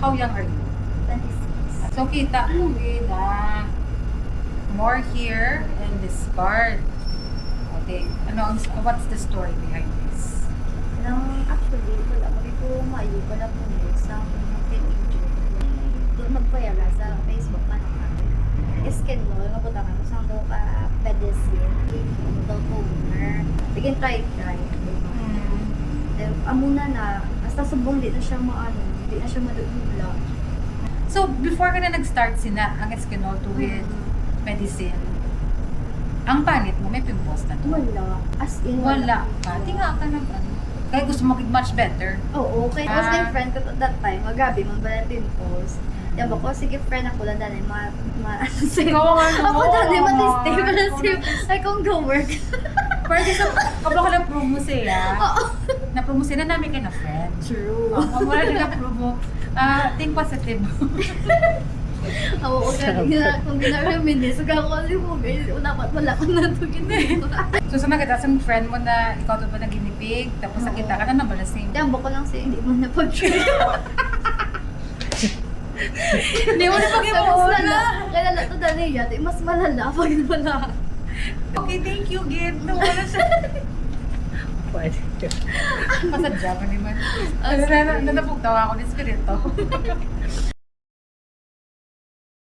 How young are you? 26. So kita mo na more here in this part. Okay. What's the story behind this? Actually, wala ko dito maayo ko na po sa mga teenager. Doon magpayala sa Facebook pa naman. Skin mo, mabuta ka sa daw ka medicine, daw toner. Bigyan try. Amuna na, basta subong di na siya di na siya madugula. So, before ka na nag-start ang Eskinol with medicine, ang panit mo, may pimples na to? Wala. As in, Wala ka. Tinga ka na kaya gusto mo much better. Oo, okay. I was my friend ko that time, magabi, mga pimples. Diba ko, sige friend ako lang dali, Ikaw ang ako dali, matistay, pero ay kung go work. Pwede sa, kabla ka lang promo siya. Oo. Na-promo siya na namin kayo na friend. True. Kung wala ka na-promo, think positive. Oo, kung ginareminis, kung mo, dapat wala ko na ito ginagawa. So sa mga kasang friend mo na ikaw to ba na ginipig, tapos nakita ka na naman na same. Dambo ko lang siya, hindi mo na pag-try. Hindi mo na pag-iwan na. Kaya na ito dali yan, mas malala pag wala. Okay, thank you, Gid. Wala siya. Pwede. Masadya pa naman. Nanapugtawa ako ni Spirito.